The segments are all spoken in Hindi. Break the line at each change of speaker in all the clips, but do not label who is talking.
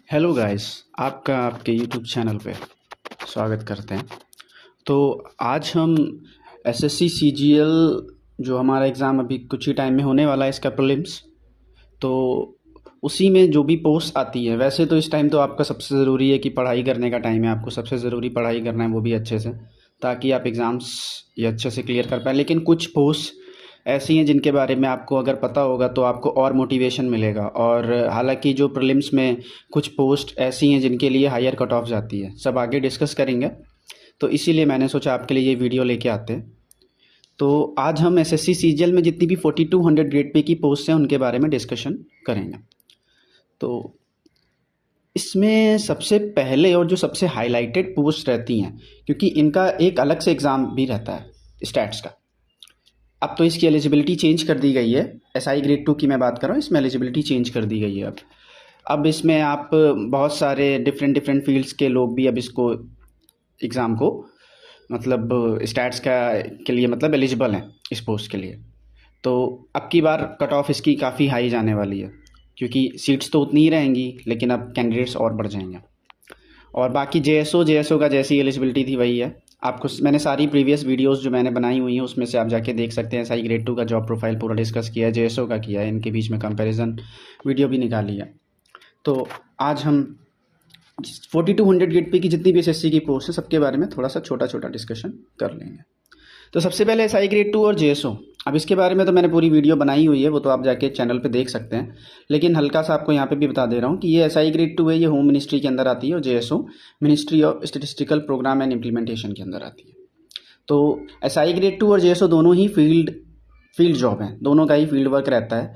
Hello guys. आपका आपके यूट्यूब चैनल पे स्वागत करते हैं। तो आज हम एसएससी सीजीएल जो हमारा एग्ज़ाम अभी कुछ ही टाइम में होने वाला है, इसका प्रीलिम्स, तो उसी में जो भी पोस्ट आती है, वैसे तो इस टाइम तो आपका सबसे ज़रूरी है कि पढ़ाई करने का टाइम है, आपको सबसे ज़रूरी पढ़ाई करना है, वो भी अच्छे से, ताकि आप एग्ज़ाम्स ये अच्छे से क्लियर कर पाएँ। लेकिन कुछ पोस्ट ऐसी हैं जिनके बारे में आपको अगर पता होगा तो आपको और मोटिवेशन मिलेगा। और हालांकि जो प्रीलिम्स में कुछ पोस्ट ऐसी हैं जिनके लिए हायर कट ऑफ जाती है, सब आगे डिस्कस करेंगे। तो इसीलिए मैंने सोचा आपके लिए ये वीडियो लेके आते हैं। तो आज हम एसएससी सीजीएल में जितनी भी 4200 ग्रेड पे की पोस्ट हैं उनके बारे में डिस्कशन करेंगे। तो इसमें सबसे पहले और जो सबसे हाईलाइटेड पोस्ट रहती हैं, क्योंकि इनका एक अलग से एग्ज़ाम भी रहता है स्टैट्स का। अब तो इसकी एलिजिबिलिटी चेंज कर दी गई है। एसआई ग्रेड 2 की मैं बात कर रहा हूँ, इसमें एलिजिबिलिटी चेंज कर दी गई है। अब इसमें आप बहुत सारे डिफरेंट फील्ड्स के लोग भी अब इसको एग्ज़ाम को मतलब स्टैट्स का के लिए मतलब एलिजिबल हैं इस पोस्ट के लिए। तो अब की बार कट ऑफ इसकी काफ़ी हाई जाने वाली है, क्योंकि सीट्स तो उतनी ही रहेंगी लेकिन अब कैंडिडेट्स और बढ़ जाएंगे। और बाकी जेएसओ का जैसी एलिजिबिलिटी थी वही है। आपको मैंने सारी प्रीवियस वीडियोस जो मैंने बनाई हुई हैं उसमें से आप जाके देख सकते हैं। एसआई ग्रेड 2 का जॉब प्रोफाइल पूरा डिस्कस किया है, जेएसओ का किया है, इनके बीच में कंपैरिजन वीडियो भी निकाली है। तो आज हम 4200 ग्रेड पे की जितनी भी एसएससी की पोस्ट है सबके बारे में थोड़ा सा छोटा डिस्कशन कर लेंगे। तो सबसे पहले एसआई ग्रेड 2 और जेएसओ। अब इसके बारे में तो मैंने पूरी वीडियो बनाई हुई है, वो तो आप जाके चैनल पे देख सकते हैं। लेकिन हल्का सा आपको यहाँ पे भी बता दे रहा हूँ कि ये एसआई ग्रेड 2 है, ये होम मिनिस्ट्री के अंदर आती है, और JSO ministry of statistical programme and implementation के अंदर आती है। तो एसआई ग्रेड 2 और जेएसओ दोनों ही फील्ड जॉब हैं, दोनों का ही फील्ड वर्क रहता है।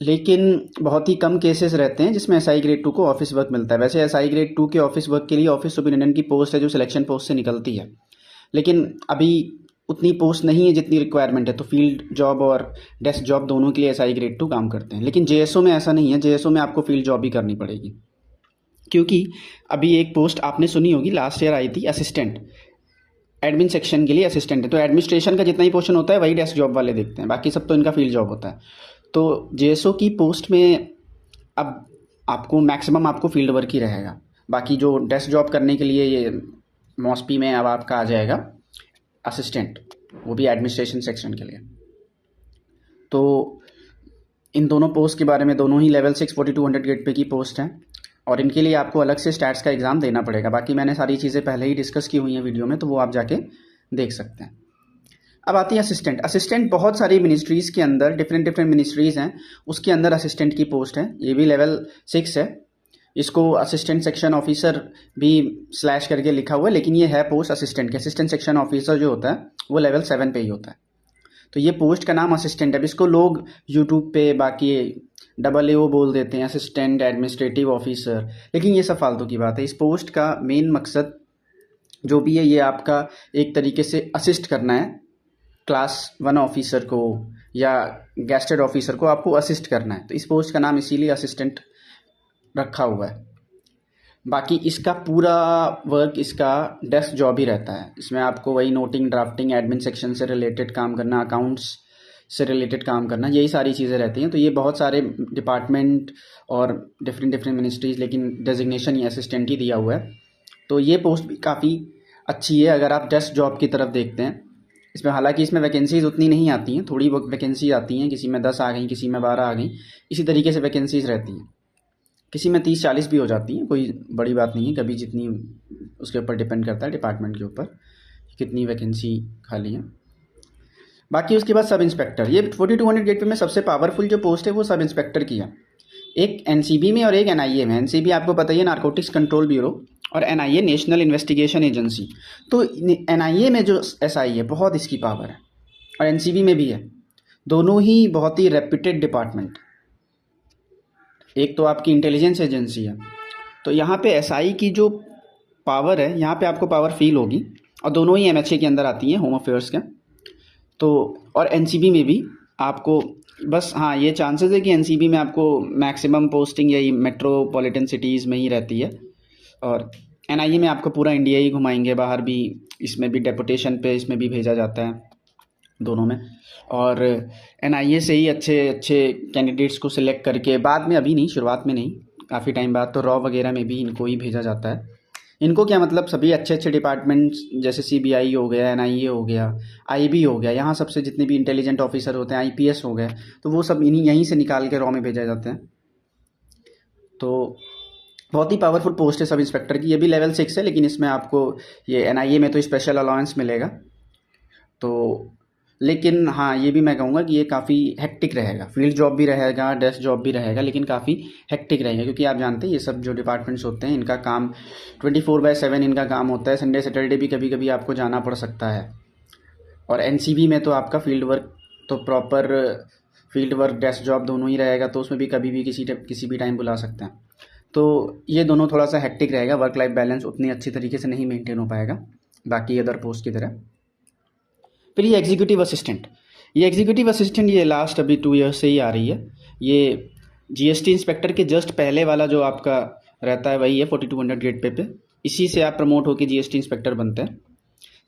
लेकिन बहुत ही कम केसेस रहते हैं जिसमें एसआई ग्रेड 2 को ऑफिस वर्क मिलता है। वैसे एसआई ग्रेड 2 के ऑफिस वर्क के लिए ऑफिस सुपरिटेंडेंट की पोस्ट है जो सिलेक्शन पोस्ट से निकलती है, लेकिन अभी उतनी पोस्ट नहीं है जितनी रिक्वायरमेंट है। तो फील्ड जॉब और डेस्क जॉब दोनों के लिए एसआई ग्रेड 2 काम करते हैं। लेकिन जेएसओ में ऐसा नहीं है, जेएसओ में आपको फील्ड जॉब भी करनी पड़ेगी, क्योंकि अभी एक पोस्ट आपने सुनी होगी लास्ट ईयर आई थी, असिस्टेंट एडमिन सेक्शन के लिए असिस्टेंट है। तो एडमिनिस्ट्रेशन का जितना ही पोर्शन होता है वही डेस्क जॉब वाले देखते हैं, बाकी सब तो इनका फील्ड जॉब होता है। तो जेएसओ की पोस्ट में अब आपको मैक्सिमम आपको फील्ड वर्क ही रहेगा। बाकी जो डेस्क जॉब करने के लिए ये मॉस्पी में अब आपका आ जाएगा असिस्टेंट, वो भी एडमिनिस्ट्रेशन सेक्शन के लिए। तो इन दोनों पोस्ट के बारे में, दोनों ही लेवल 6 4200 ग्रेड पे की पोस्ट हैं, और इनके लिए आपको अलग से स्टैट्स का एग्ज़ाम देना पड़ेगा। बाकी मैंने सारी चीज़ें पहले ही डिस्कस की हुई हैं वीडियो में, तो वो आप जाके देख सकते हैं। अब आती है असिस्टेंट। असिस्टेंट बहुत सारी मिनिस्ट्रीज़ के अंदर, डिफरेंट मिनिस्ट्रीज़ हैं, उसके अंदर असिस्टेंट की पोस्ट है। ये भी लेवल 6 है, इसको असिस्टेंट सेक्शन ऑफिसर भी स्लैश करके लिखा हुआ है, लेकिन ये है पोस्ट असिस्टेंट के। असिस्टेंट सेक्शन ऑफिसर जो होता है वो लेवल 7 पे ही होता है। तो ये पोस्ट का नाम असिस्टेंट है। अब इसको लोग यूट्यूब पे बाकी AAO बोल देते हैं, असिस्टेंट एडमिनिस्ट्रेटिव ऑफिसर, लेकिन ये सब फालतू की बात है। इस पोस्ट का मेन मकसद जो भी है, ये आपका एक तरीके से असिस्ट करना है क्लास 1 ऑफिसर को या गेस्टेड ऑफिसर को, आपको असिस्ट करना है। तो इस पोस्ट का नाम इसीलिए असिस्टेंट रखा हुआ है। बाकी इसका पूरा वर्क इसका डेस्क जॉब ही रहता है। इसमें आपको वही नोटिंग, ड्राफ्टिंग, एडमिन सेक्शन से रिलेटेड काम करना, अकाउंट्स से रिलेटेड काम करना, यही सारी चीज़ें रहती हैं। तो ये बहुत सारे डिपार्टमेंट और डिफरेंट मिनिस्ट्रीज़, लेकिन डेजिग्नेशन ये असिस्टेंट ही दिया हुआ है। तो ये पोस्ट भी काफ़ी अच्छी है अगर आप डेस्क जॉब की तरफ देखते हैं। इसमें हालांकि इसमें वैकेंसीज़ उतनी नहीं आती हैं, थोड़ी वैकेंसी आती हैं, किसी में 10 आ गई, किसी में 12 आ गई, इसी तरीके से वैकेंसीज़ रहती हैं। किसी में 30-40 भी हो जाती हैं, कोई बड़ी बात नहीं है। कभी जितनी, उसके ऊपर डिपेंड करता है डिपार्टमेंट के ऊपर कितनी वैकेंसी खाली है। बाकी उसके बाद सब इंस्पेक्टर, ये 4200 ग्रेड पे में सबसे पावरफुल जो पोस्ट है वो सब इंस्पेक्टर की है। एक एनसीबी में और एक एनआईए में। एनसीबी आपको पता ही है, नारकोटिक्स कंट्रोल ब्यूरो, और एनआईए नेशनल इन्वेस्टिगेशन एजेंसी। तो एनआईए में जो एसआई है बहुत इसकी पावर है, और एनसीबी में भी है। दोनों ही बहुत ही रेप्यूटेड डिपार्टमेंट। एक तो आपकी इंटेलिजेंस एजेंसी है, तो यहाँ पे एसआई की जो पावर है, यहाँ पे आपको पावर फील होगी। और दोनों ही एमएचए के अंदर आती हैं, होम अफेयर्स के। तो और एनसीबी में भी आपको बस, हाँ, ये चांसेस है कि एनसीबी में आपको मैक्सिमम पोस्टिंग यही मेट्रोपॉलिटन सिटीज़ में ही रहती है। और एनआईए में आपको पूरा इंडिया ही घुमाएंगे, बाहर भी, इसमें भी डेपुटेशन पे इसमें भी भेजा जाता है, दोनों में। और एनआईए से ही अच्छे कैंडिडेट्स को सिलेक्ट करके बाद में, अभी नहीं, शुरुआत में नहीं, काफ़ी टाइम बाद, तो रॉ वगैरह में भी इनको ही भेजा जाता है। इनको क्या मतलब सभी अच्छे अच्छे डिपार्टमेंट्स जैसे सीबीआई हो गया, एनआईए हो गया, आईबी हो गया, यहाँ सबसे जितने भी इंटेलिजेंट ऑफिसर होते हैं, आईपीएस हो गए, तो वो सब इन्हीं यहीं से निकाल के रॉ में भेजे जाते हैं। तो बहुत ही पावरफुल पोस्ट है सब इंस्पेक्टर की। ये भी लेवल 6 है, लेकिन इसमें आपको ये एनआईए में तो स्पेशल अलाउंस मिलेगा। तो लेकिन हाँ, ये भी मैं कहूँगा कि ये काफ़ी हेक्टिक रहेगा, फील्ड जॉब भी रहेगा, डेस्क जॉब भी रहेगा, लेकिन काफ़ी हेक्टिक रहेगा, क्योंकि आप जानते हैं ये सब जो डिपार्टमेंट्स होते हैं इनका काम 24/7 इनका काम होता है। संडे सैटरडे भी कभी कभी आपको जाना पड़ सकता है। और एनसीबी में तो आपका फील्ड वर्क तो proper field work desk job दोनों ही रहेगा, तो उसमें भी कभी भी किसी भी टाइम बुला सकते हैं। तो ये दोनों थोड़ा सा हेक्टिक रहेगा, वर्क लाइफ बैलेंस उतनी अच्छी तरीके से नहीं मेंटेन हो पाएगा बाकी अदर पोस्ट की तरह। फिर ये एग्जीक्यूटिव असिस्टेंट, ये लास्ट अभी 2 ईयर्स से ही आ रही है। ये जीएसटी इंस्पेक्टर के जस्ट पहले वाला जो आपका रहता है वही है 4200 ग्रेड पे इसी से आप प्रमोट होकर जीएसटी इंस्पेक्टर बनते हैं।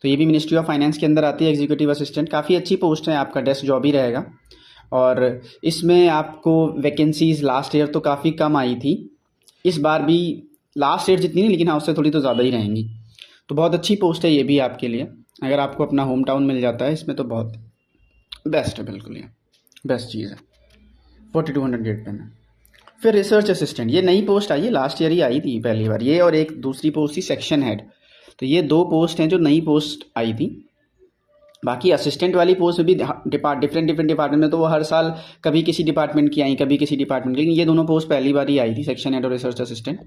तो ये भी मिनिस्ट्री ऑफ फाइनेंस के अंदर आती है एग्जीक्यूटिव असिस्टेंट। काफ़ी अच्छी पोस्ट है, आपका डेस्क जॉब ही रहेगा। और इसमें आपको वैकेंसीज़ लास्ट ईयर तो काफ़ी कम आई थी, इस बार भी लास्ट ईयर जितनी नहीं, लेकिन हाँ उससे थोड़ी तो ज़्यादा ही रहेंगी। तो बहुत अच्छी पोस्ट है ये भी आपके लिए, अगर आपको अपना होम टाउन मिल जाता है इसमें तो बहुत बेस्ट है, बिल्कुल ये बेस्ट चीज़ है 4200 ग्रेड पे में। फिर रिसर्च असिस्टेंट, ये नई पोस्ट आई है, लास्ट ईयर ही आई थी पहली बार ये, और एक दूसरी पोस्ट थी सेक्शन हेड। तो ये 2 पोस्ट हैं जो नई पोस्ट आई थी। बाकी असिस्टेंट वाली पोस्ट भी डिफरेंट डिपार्टमेंट में तो वो हर साल कभी किसी डिपार्टमेंट की आई, कभी किसी डिपार्टमेंट की, लेकिन ये दोनों पोस्ट पहली बार ही आई थी, सेक्शन हेड और रिसर्च असिस्टेंट।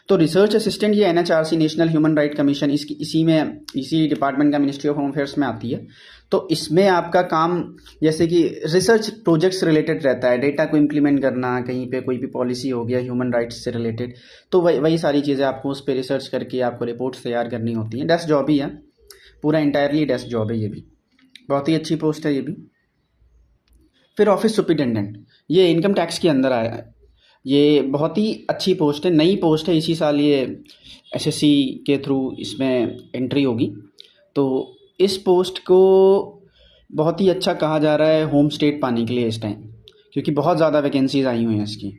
तो रिसर्च असिस्टेंट ये NHRC national human right commission इसी डिपार्टमेंट का मिनिस्ट्री ऑफ होम अफेयर्स में आती है। तो इसमें आपका काम जैसे कि रिसर्च प्रोजेक्ट्स रिलेटेड रहता है, डेटा को इम्प्लीमेंट करना, कहीं पे कोई भी पॉलिसी हो गया ह्यूमन राइट्स से रिलेटेड, तो वही सारी चीज़ें आपको उस पर रिसर्च करके आपको रिपोर्ट्स तैयार करनी होती हैं। डेस्क जॉब ही है, पूरा इंटायरली डेस्क जॉब है, ये भी बहुत ही अच्छी पोस्ट है ये भी। फिर ऑफिस सुपरिटेंडेंट, ये इनकम टैक्स के अंदर आया है, ये बहुत ही अच्छी पोस्ट है, नई पोस्ट है, इसी साल ये एसएससी के थ्रू इसमें एंट्री होगी। तो इस पोस्ट को बहुत ही अच्छा कहा जा रहा है होम स्टेट पाने के लिए इस टाइम, क्योंकि बहुत ज़्यादा वैकेंसीज़ आई हुई हैं इसकी।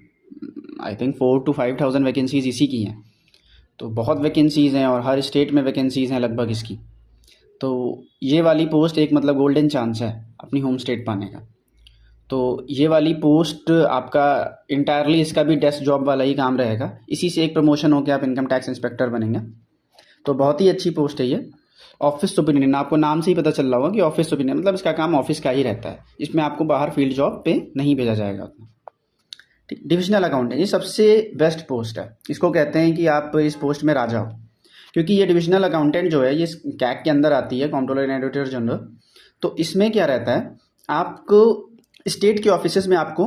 आई थिंक 4,000 to 5,000 वैकेंसीज़ इसी की हैं। तो बहुत वैकेंसीज़ हैं और हर स्टेट में वैकेंसीज़ हैं लगभग इसकी। तो ये वाली पोस्ट एक मतलब गोल्डन चांस है अपनी होम स्टेट पाने का। तो ये वाली पोस्ट आपका इंटायरली इसका भी डेस्क जॉब वाला ही काम रहेगा, इसी से एक प्रमोशन होकर आप इनकम टैक्स इंस्पेक्टर बनेंगे। तो बहुत ही अच्छी पोस्ट है ये। ऑफिस सुपरिटेंडेंट, आपको नाम से ही पता चल रहा होगा कि ऑफिस सुपरिटेंडेंट मतलब इसका काम ऑफिस का ही रहता है, इसमें आपको बाहर फील्ड जॉब पे नहीं भेजा जाएगा उतना। ठीक, डिविजनल अकाउंटेंट ये सबसे बेस्ट पोस्ट है, इसको कहते हैं कि आप इस पोस्ट में राजा हो, क्योंकि ये डिविजनल अकाउंटेंट जो है ये कैग के अंदर आती है, कंट्रोलर एंड ऑडिटर जनरल। तो इसमें क्या रहता है, आपको स्टेट के ऑफिसेज में आपको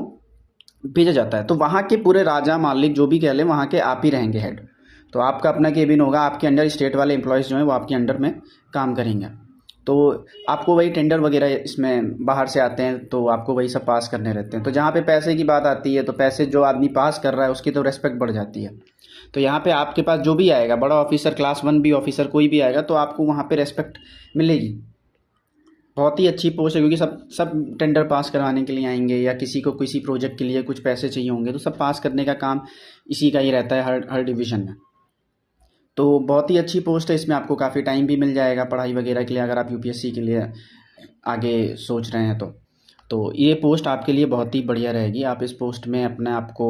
भेजा जाता है, तो वहाँ के पूरे राजा मालिक जो भी कह लें वहाँ के आप ही रहेंगे हेड। तो आपका अपना केबिन होगा, आपके अंडर स्टेट वाले एम्प्लॉयज़ जो हैं वो आपके अंडर में काम करेंगे। तो आपको वही टेंडर वगैरह इसमें बाहर से आते हैं, तो आपको वही सब पास करने रहते हैं। तो जहाँ पे पैसे की बात आती है, तो पैसे जो आदमी पास कर रहा है उसकी तो रेस्पेक्ट बढ़ जाती है। तो यहाँ पे आपके पास जो भी आएगा, बड़ा ऑफिसर, क्लास 1 भी ऑफिसर कोई भी आएगा, तो आपको वहाँ पे रेस्पेक्ट मिलेगी। बहुत ही अच्छी पोस्ट है, क्योंकि सब टेंडर पास करवाने के लिए आएंगे, या किसी को किसी प्रोजेक्ट के लिए कुछ पैसे चाहिए होंगे, तो सब पास करने का काम इसी का ही रहता है हर डिवीज़न में। तो बहुत ही अच्छी पोस्ट है, इसमें आपको काफ़ी टाइम भी मिल जाएगा पढ़ाई वगैरह के लिए, अगर आप यूपीएससी के लिए आगे सोच रहे हैं तो ये पोस्ट आपके लिए बहुत ही बढ़िया रहेगी। आप इस पोस्ट में अपने आप को,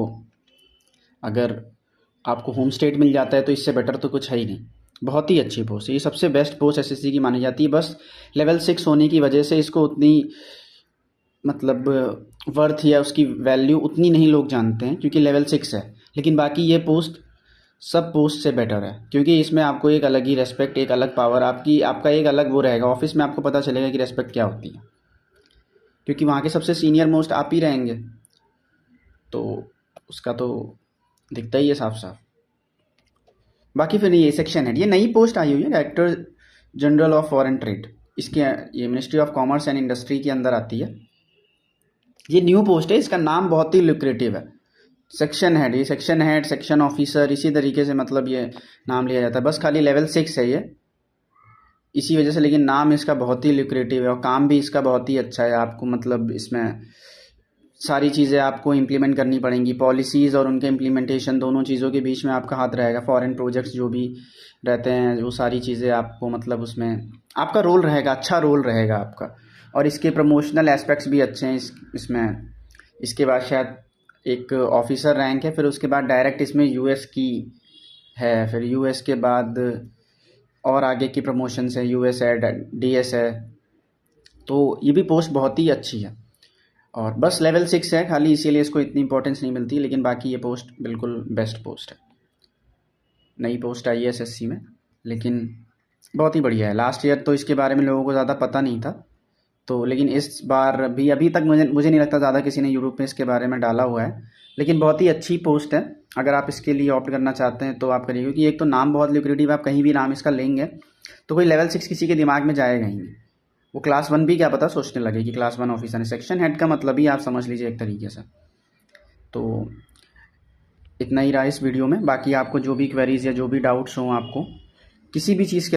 अगर आपको होम स्टेट मिल जाता है तो इससे बेटर तो कुछ है ही नहीं। बहुत ही अच्छी पोस्ट है, ये सबसे बेस्ट पोस्ट एसएससी की मानी जाती है। बस लेवल 6 होने की वजह से इसको उतनी मतलब वर्थ या उसकी वैल्यू उतनी नहीं लोग जानते हैं, क्योंकि लेवल 6 है। लेकिन बाकी ये पोस्ट सब पोस्ट से बेटर है, क्योंकि इसमें आपको एक अलग ही रेस्पेक्ट, एक अलग पावर, आपका एक अलग वो रहेगा। ऑफिस में आपको पता चलेगा कि रेस्पेक्ट क्या होती है, क्योंकि वहाँ के सबसे सीनियर मोस्ट आप ही रहेंगे, तो उसका तो दिखता ही है साफ साफ। बाकी फिर ये सेक्शन हेड, ये नई पोस्ट आई हुई है, director general of foreign trade, इसके ये ministry of commerce and industry के अंदर आती है। ये न्यू पोस्ट है, इसका नाम बहुत ही लुक्रेटिव है, सेक्शन हेड। ये सेक्शन हेड, सेक्शन ऑफिसर, इसी तरीके से मतलब ये नाम लिया जाता है। बस खाली लेवल 6 है ये, इसी वजह से, लेकिन नाम इसका बहुत ही लुक्रेटिव है और काम भी इसका बहुत ही अच्छा है। आपको मतलब इसमें सारी चीज़ें आपको इम्प्लीमेंट करनी पड़ेंगी, पॉलिसीज़ और उनके इम्प्लीमेंटेशन दोनों चीज़ों के बीच में आपका हाथ रहेगा। फॉरेन प्रोजेक्ट्स जो भी रहते हैं वो सारी चीज़ें आपको मतलब उसमें आपका रोल रहेगा, अच्छा रोल रहेगा आपका। और इसके प्रमोशनल एस्पेक्ट्स भी अच्छे हैं इसमें। इसके बाद शायद एक ऑफिसर रैंक है, फिर उसके बाद डायरेक्ट इसमें यूएस की है, फिर यूएस के बाद और आगे की प्रमोशंस है, यूएस है, डीएस है। तो ये भी पोस्ट बहुत ही अच्छी है और बस लेवल 6 है खाली, इसीलिए इसको इतनी इंपॉर्टेंस नहीं मिलती, लेकिन बाकी ये पोस्ट बिल्कुल बेस्ट पोस्ट है। नई पोस्ट आई है एसएससी में, लेकिन बहुत ही बढ़िया है। लास्ट ईयर तो इसके बारे में लोगों को ज़्यादा पता नहीं था, तो लेकिन इस बार भी अभी तक मुझे नहीं लगता ज़्यादा किसी ने यूरोप में इसके बारे में डाला हुआ है, लेकिन बहुत ही अच्छी पोस्ट है। अगर आप इसके लिए ऑप्ट करना चाहते हैं तो आप करिए, क्योंकि एक तो नाम बहुत ल्यूक्रेटिव, आप कहीं भी नाम इसका लेंगे तो कोई लेवल 6 किसी के दिमाग में जाएगा ही नहीं। वो क्लास 1 भी क्या पता सोचने लगे कि क्लास 1 ऑफिसर है। सेक्शन हेड का मतलब ही आप समझ लीजिए एक तरीके से। तो इतना ही रहा इस वीडियो में। बाकी आपको जो भी क्वेरीज या जो भी डाउट्स हों, आपको किसी भी चीज़ के